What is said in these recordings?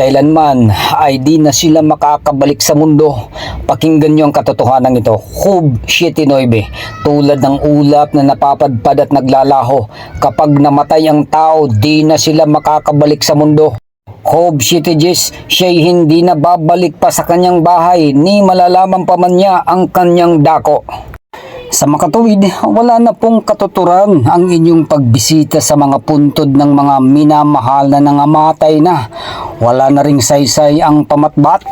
kailanman ay di na sila makakabalik sa mundo. Pakinggan niyo ang katotohanan ito. Job 7:9. Tulad ng ulap na napapadpad at naglalaho, kapag namatay ang tao, di na sila makakabalik sa mundo. Job 7:10, siya'y hindi na babalik pa sa kanyang bahay, ni malalaman pa man niya ang kanyang dako. Sa makatuwid, wala na pong katuturan ang inyong pagbisita sa mga puntod ng mga minamahal na nangamatay na. Wala na ring saysay ang pamatbat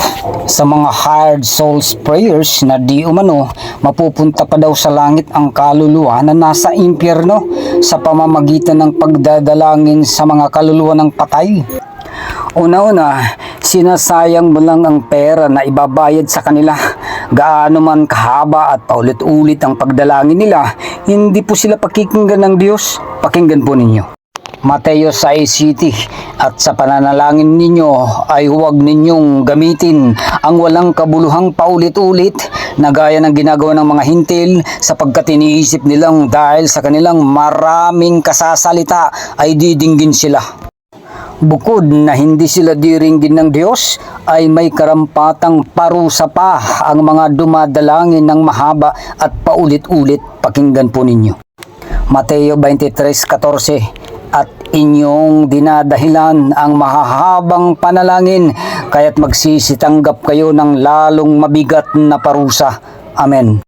sa mga hired souls prayers na di umano mapupunta pa daw sa langit ang kaluluwa na nasa impyerno sa pamamagitan ng pagdadalangin sa mga kaluluwa ng patay. Una-una, sinasayang mo lang ang pera na ibabayad sa kanila. Gaano man kahaba at paulit-ulit ang pagdalangin nila, hindi po sila pakikinggan ng Diyos. Pakinggan po ninyo. Mateo 6:7, at sa pananalangin ninyo ay huwag ninyong gamitin ang walang kabuluhang paulit-ulit na gaya ng ginagawa ng mga hintil, sapagkat iniisip nilang dahil sa kanilang maraming kasasalita ay didinggin sila. Bukod na hindi sila diringgin ng Diyos, ay may karampatang parusa pa ang mga dumadalangin ng mahaba at paulit-ulit. Pakinggan po ninyo. Mateo 23:14, at inyong dinadahilan ang mahahabang panalangin, kaya't magsisitanggap kayo ng lalong mabigat na parusa. Amen.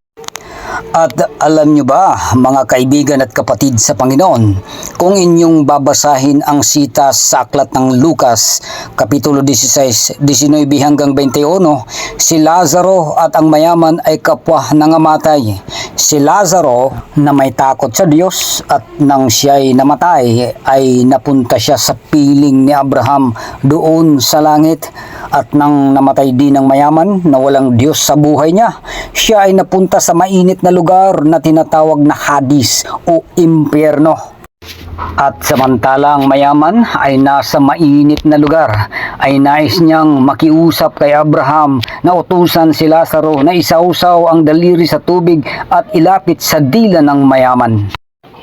At alam nyo ba, mga kaibigan at kapatid sa Panginoon, kung inyong babasahin ang sita sa aklat ng Lucas, Kapitulo 16, 19 hanggang 21, si Lazaro at ang mayaman ay kapwa nangamatay. Si Lazaro na may takot sa Diyos at nang siya'y namatay ay napunta siya sa piling ni Abraham doon sa langit. At nang namatay din ang mayaman na walang Diyos sa buhay niya, siya ay napunta sa mainit na lugar na tinatawag na Hades o impyerno. At samantalang mayaman ay nasa mainit na lugar, ay nais niyang makiusap kay Abraham na utusan si Lazaro na isausaw ang daliri sa tubig at ilapit sa dila ng mayaman.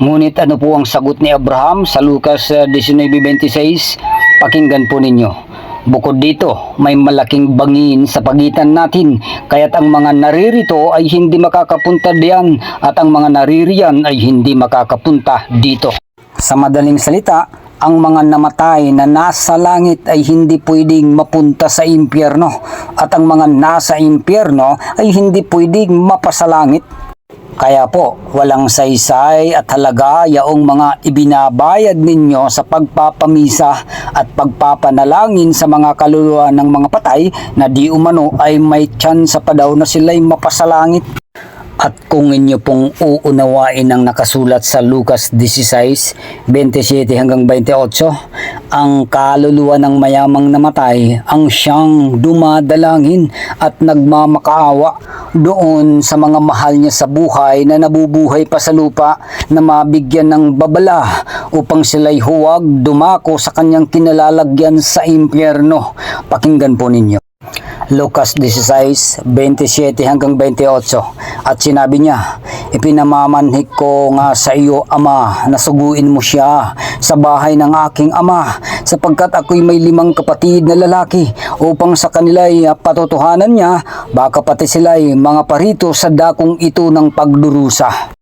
Ngunit ano po ang sagot ni Abraham sa Lucas 19:26? Pakinggan po ninyo. Bukod dito, may malaking bangin sa pagitan natin, kaya't ang mga naririto ay hindi makakapunta diyan at ang mga naririyan ay hindi makakapunta dito. Sa madaling salita, ang mga namatay na nasa langit ay hindi pwedeng mapunta sa impyerno at ang mga nasa impyerno ay hindi pwedeng mapasalangit. Kaya po, walang saysay at halaga yaong mga ibinabayad ninyo sa pagpapamisa at pagpapanalangin sa mga kaluluwa ng mga patay na di umano ay may tsansa pa daw na sila'y mapasalangit. At kung inyo pong uunawain ang nakasulat sa Lucas 16:27 hanggang 28, ang kaluluwa ng mayamang namatay ang siyang dumadalangin at nagmamakaawa doon sa mga mahal niya sa buhay na nabubuhay pa sa lupa na mabigyan ng babala upang sila'y huwag dumako sa kanyang kinalalagyan sa impyerno. Pakinggan po ninyo. Lucas 16:27 hanggang 28, at sinabi niya, ipinamamanhik ko nga sa iyo, Ama, na suguin mo siya sa bahay ng aking ama, sapagkat ako'y may 5 kapatid na lalaki, upang sa kanila'y patotohanan niya, baka pati sila'y mga parito sa dakong ito ng pagdurusa.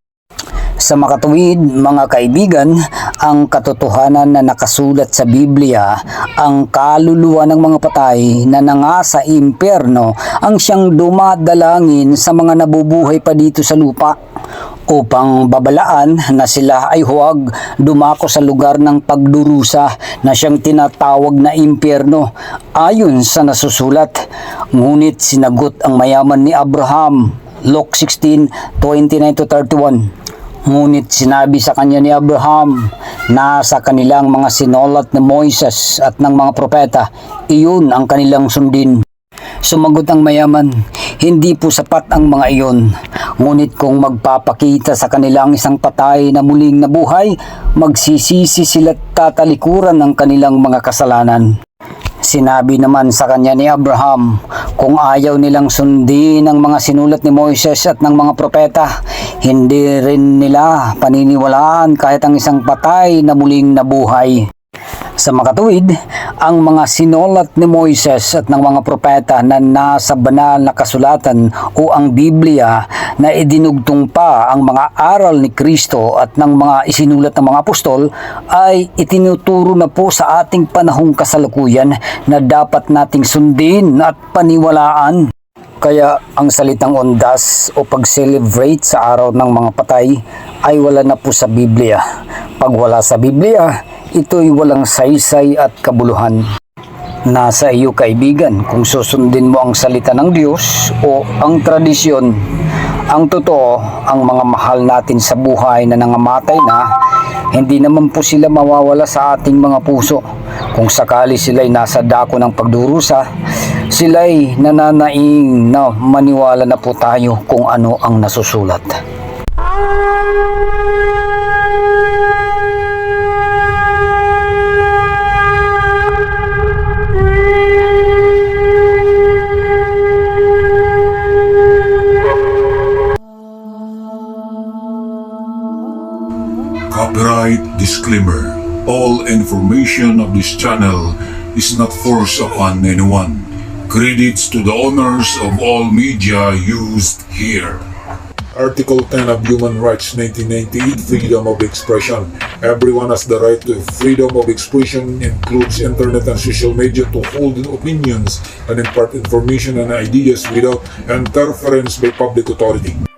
Sa makatuwid, mga kaibigan, ang katotohanan na nakasulat sa Biblia, ang kaluluwa ng mga patay na nangasa impyerno ang siyang dumadalangin sa mga nabubuhay pa dito sa lupa upang babalaan na sila ay huwag dumako sa lugar ng pagdurusa na siyang tinatawag na impyerno ayon sa nasusulat. Ngunit sinagot ang mayaman ni Abraham, Luke 16:29-31. Ngunit sinabi sa kanya ni Abraham, nasa kanilang mga sinulat ni Moises at ng mga propeta, iyon ang kanilang sundin. Sumagot ang mayaman, hindi po sapat ang mga iyon. Ngunit kung magpapakita sa kanilang isang patay na muling nabuhay, magsisisi sila't tatalikuran ng kanilang mga kasalanan. Sinabi naman sa kanya ni Abraham, kung ayaw nilang sundin ang mga sinulat ni Moises at ng mga propeta, hindi rin nila paniniwalaan kahit ang isang patay na muling nabuhay. Sa makatuwid, ang mga sinulat ni Moises at ng mga propeta na nasa banal na kasulatan o ang Biblia na idinugtong pa ang mga aral ni Kristo at ng mga isinulat ng mga apostol ay itinuturo na po sa ating panahong kasalukuyan na dapat nating sundin at paniwalaan. Kaya ang salitang undas o pag-celebrate sa araw ng mga patay ay wala na po sa Biblia. Pag wala sa Biblia, ito'y walang saysay at kabuluhan. Nasa iyo kaibigan kung susundin mo ang salita ng Diyos o ang tradisyon. Ang totoo, ang mga mahal natin sa buhay na nangamatay na, hindi naman po sila mawawala sa ating mga puso. Kung sakali sila'y nasa dako ng pagdurusa, sila'y nananaing na maniwala na po tayo kung ano ang nasusulat. Copyright disclaimer. All information of this channel is not forced upon anyone. Credits to the owners of all media used here. Article 10 of Human Rights 1998, Freedom of Expression. Everyone has the right to freedom of expression, includes internet and social media, to hold opinions and impart information and ideas without interference by public authority.